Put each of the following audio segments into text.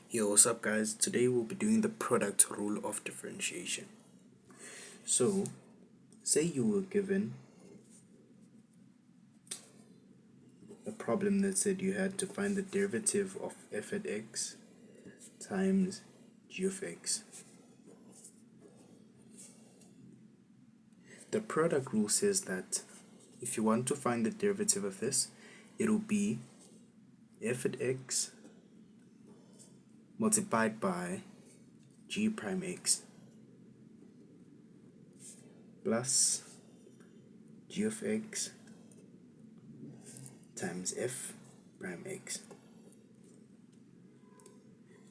Yo, what's up guys? Today we'll be doing the product rule of differentiation. So, say you were given a problem that said you had to find the derivative of f at x times g of x. The product rule says that if you want to find the derivative of this, it'll be f at x multiplied by g prime x plus g of x times f prime x.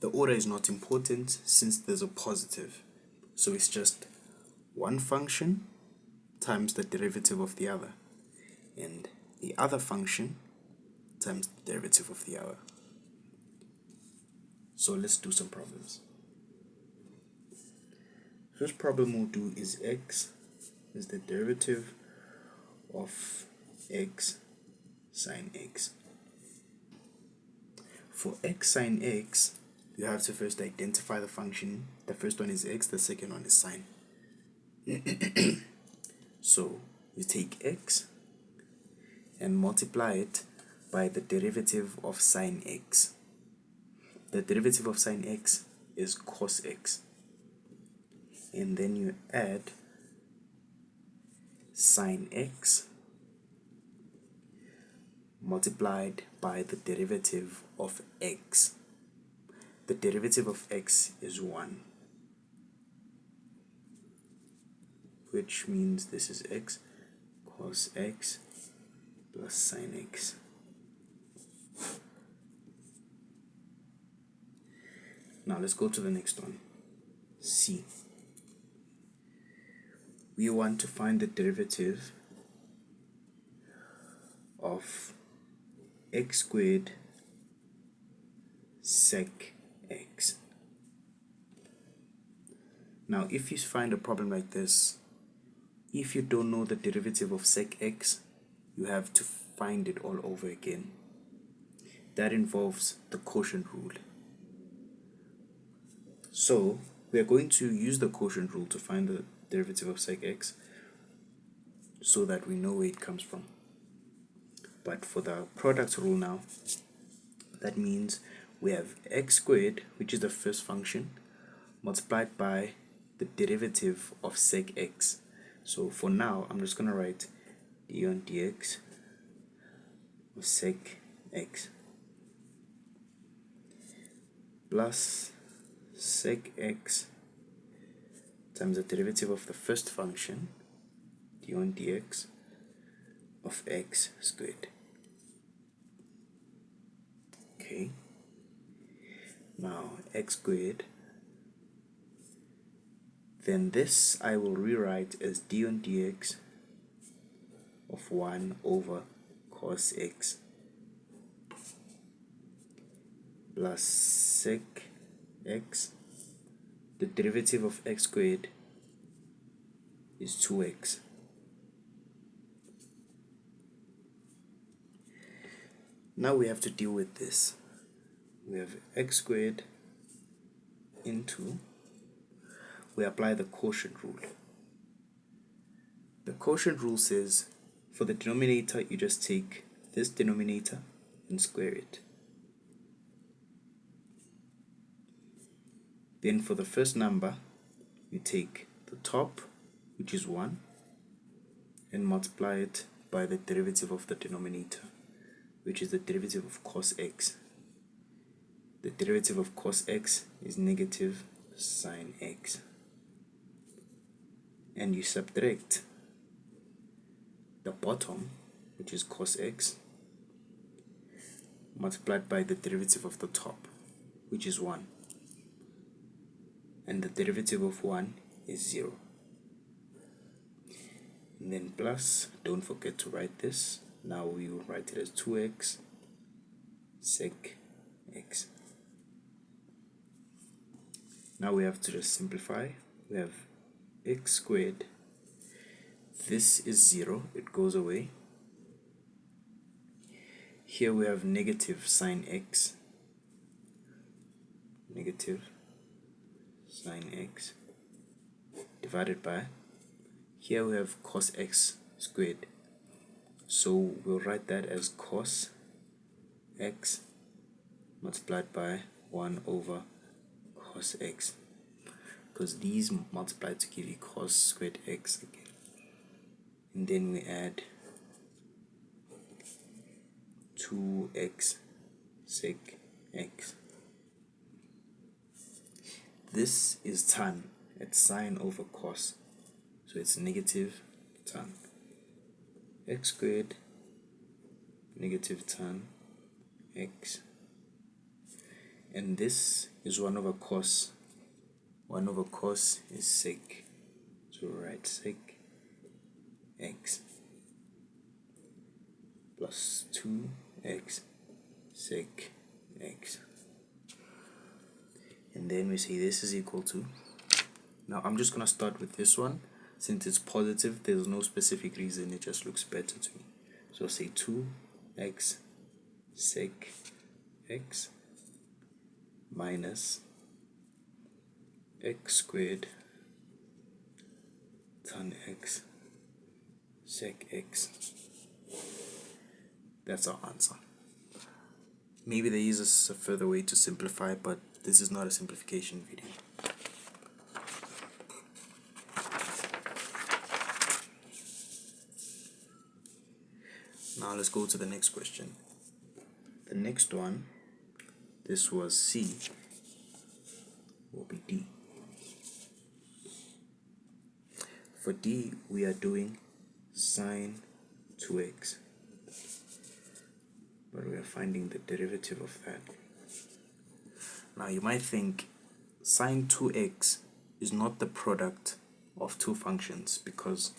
The order is not important since there's a positive, so it's just one function times the derivative of the other, and the other function times the derivative of the other. So let's do some problems. First problem we'll do is x is the derivative of x sine x. For x sine x, you have to first identify the function. The first one is x, the second one is sine. So you take x and multiply it by the derivative of sine x. The derivative of sine x is cos x. And then you add sine x multiplied by the derivative of x. The derivative of x is 1, which means this is x cos x plus sine x. Now let's go to the next one. C. We want to find the derivative of x squared sec x. Now if you find a problem like this, if you don't know the derivative of sec x, you have to find it all over again. That involves the quotient rule. So we are going to use the quotient rule to find the derivative of sec x so that we know where it comes from. But for the product rule now, that means we have x squared, which is the first function, multiplied by the derivative of sec x. So for now, I'm just going to write d on dx of sec x plus sec x times the derivative of the first function, d on dx of x squared. Okay, now x squared, then this I will rewrite as d on dx of 1 over cos x plus sec x. The derivative of x squared is 2x. Now we have to deal with this. We have x squared into, we apply the quotient rule. The quotient rule says for the denominator you just take this denominator and square it. Then for the first number you take the top, which is 1, and multiply it by the derivative of the denominator, which is the derivative of cos x. The derivative of cos x is negative sine x. And you subtract the bottom, which is cos x, multiplied by the derivative of the top, which is 1. And the derivative of 1 is 0. And then plus, don't forget to write this. Now we will write it as 2x sec x. Now we have to just simplify. We have x squared. This is 0, it goes away. Here we have negative sine x negative sine x divided by, here we have cos x squared, so we'll write that as cos x multiplied by 1 over cos x, because these multiply to give you cos squared x again, and then we add 2x sec x. This is tan, it's sine over cos, so it's negative tan x squared negative tan x, and this is 1 over cos. 1 over cos is sec, so write sec x plus 2x sec x, and then we say this is equal to, now I'm just gonna start with this one. Since it's positive, there's no specific reason, it just looks better to me. So say 2x sec x minus x squared tan x sec x. That's our answer. Maybe there is a further way to simplify, but this is not a simplification video. Now let's go to the next question. The next one, this was C, will be D. For D, we are doing sine 2x, but we are finding the derivative of that. Now you might think sine 2x is not the product of two functions because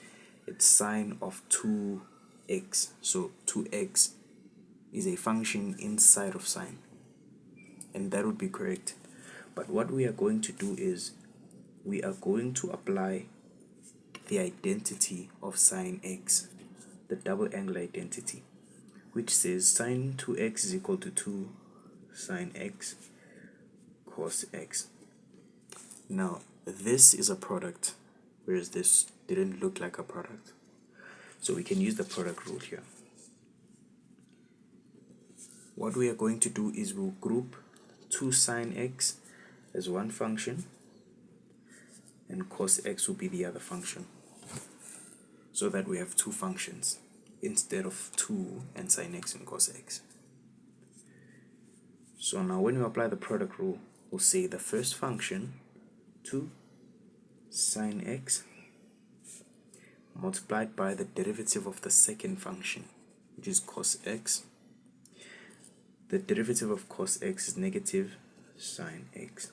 it's sine of 2x, so 2x is a function inside of sine, and that would be correct. But what we are going to do is we are going to apply the identity of sine x, the double angle identity, which says sine 2x is equal to 2 sine x cos x. Now this is a product, whereas this didn't look like a product, so we can use the product rule here. What we are going to do is we'll group 2 sine x as one function and cos x will be the other function, so that we have two functions instead of 2 and sine x and cos x. So now when we apply the product rule, we'll say the first function 2 sine x multiplied by the derivative of the second function, which is cos x. The derivative of cos x is negative sine x,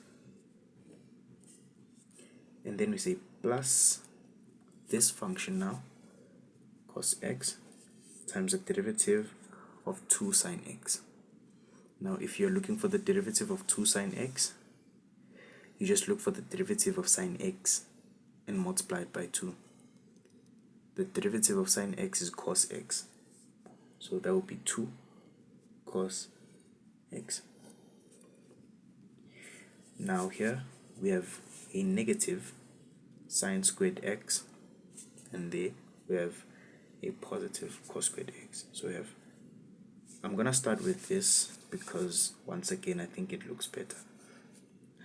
and then we say plus this function now, cos x, times the derivative of 2 sine x. Now if you're looking for the derivative of 2 sine x, you just look for the derivative of sine x and multiply it by 2. The derivative of sine x is cos x, so that would be 2 cos x. Now here we have a negative sine squared x, and there we have a positive cos squared x. So we have, I'm gonna start with this because once again I think it looks better.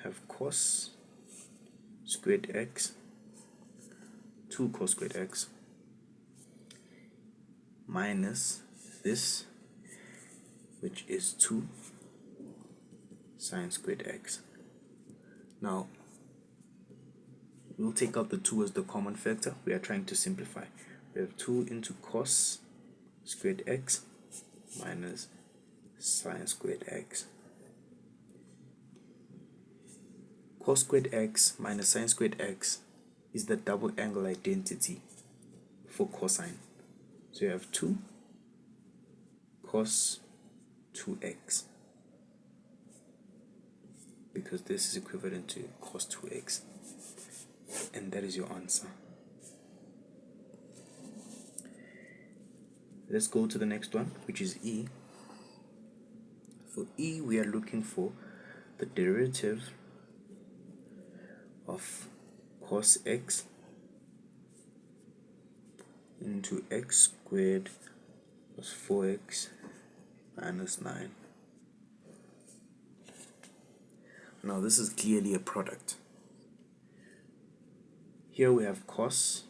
Have cos squared x, 2 cos squared x, minus this, which is 2 sine squared x. Now we'll take out the 2 as the common factor. We are trying to simplify. We have 2 into cos squared x minus sine squared x. Cos squared x minus sine squared x is the double angle identity for cosine. So you have 2 cos 2x, because this is equivalent to cos 2x, and that is your answer. Let's go to the next one, which is E. For E, we are looking for the derivative of cos x into x squared plus 4x minus 9. Now this is clearly a product. Here we have cos,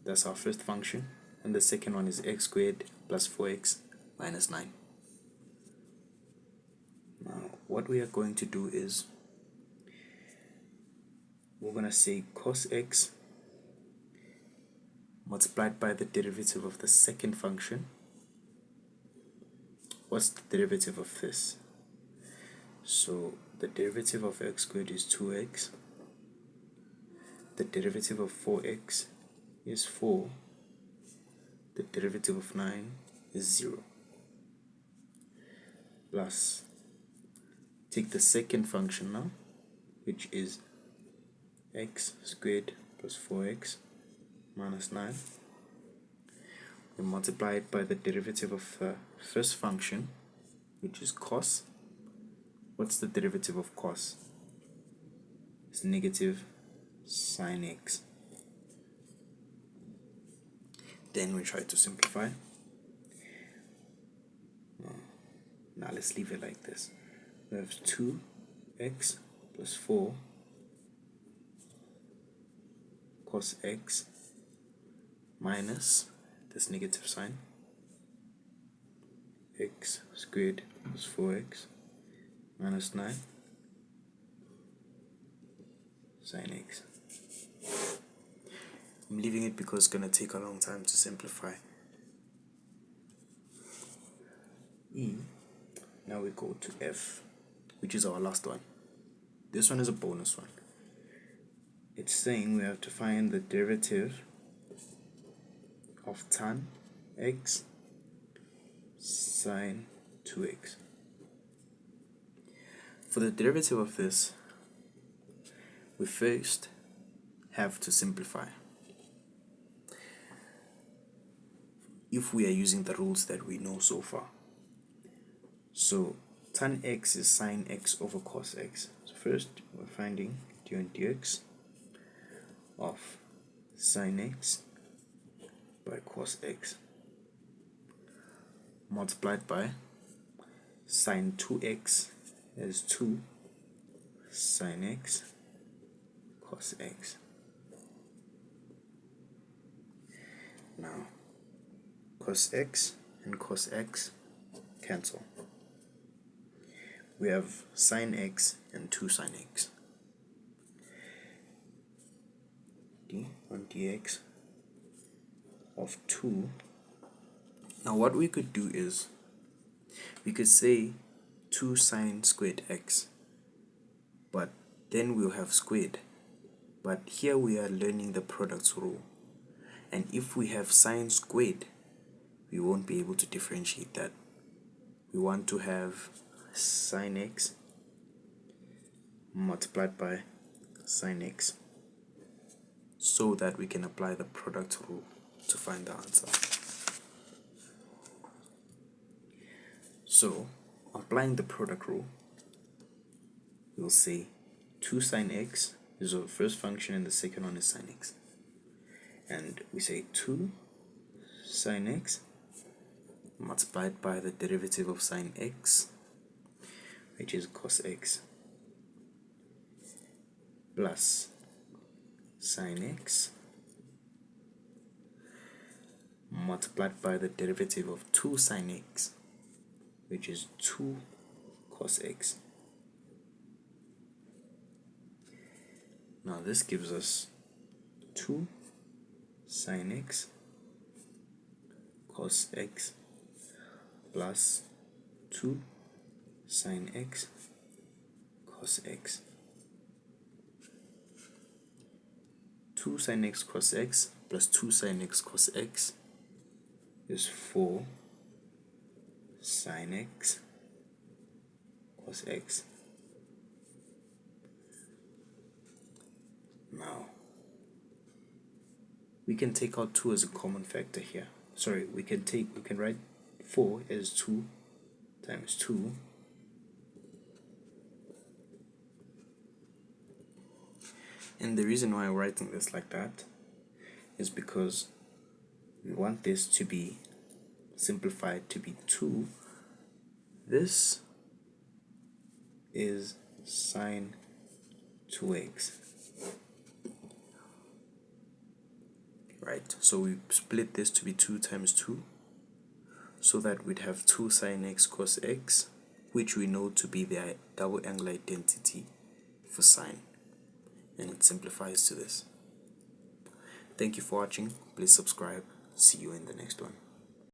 that's our first function, and the second one is x squared plus 4x minus 9. Now what we are going to do is we're going to say cos x multiplied by the derivative of the second function. What's the derivative of this? So the derivative of x squared is 2x. The derivative of 4x is 4. The derivative of 9 is 0. Plus, take the second function now, which is x squared plus 4x minus 9. We multiply it by the derivative of the first function, which is cos. What's the derivative of cos? It's negative sine x. Then we try to simplify. Now let's leave it like this. We have 2x plus 4 cos x minus this negative sign x squared plus 4x minus 9 sine x. I'm leaving it because it's going to take a long time to simplify. Now we go to f, which is our last one. This one is a bonus one. It's saying we have to find the derivative of tan x sine 2x. For the derivative of this, we first have to simplify. If we are using the rules that we know so far. So tan x is sine x over cos x. So first we're finding d on dx of sine x by cos x multiplied by sine 2x as 2 sine x cos x. Now cos x and cos x cancel. We have sine x and 2 sine x. D on dx of 2. Now what we could do is we could say 2 sine squared x, but then we'll have squared. But here we are learning the products rule, and if we have sine squared, we won't be able to differentiate that. We want to have sine x multiplied by sine x so that we can apply the product rule to find the answer. So applying the product rule, we'll say 2 sine x is our first function and the second one is sine x, and we say 2 sine x multiplied by the derivative of sine x, which is cos x, plus sine x multiplied by the derivative of 2 sine x, which is 2 cos x. Now this gives us 2 sine x cos x plus 2 sine x cos x. 2 sine x cos x plus 2 sine x cos x is 4 sine x cos x. Now we can take out 2 as a common factor here. Sorry, we can write 4 as 2 times 2 And the reason why I'm writing this like that is because we want this to be simplified to be 2. This is sine 2x. Right, so we split this to be 2 times 2, so that we'd have 2 sine x cos x, which we know to be the double angle identity for sine, and it simplifies to this. Thank you for watching. Please subscribe. See you in the next one.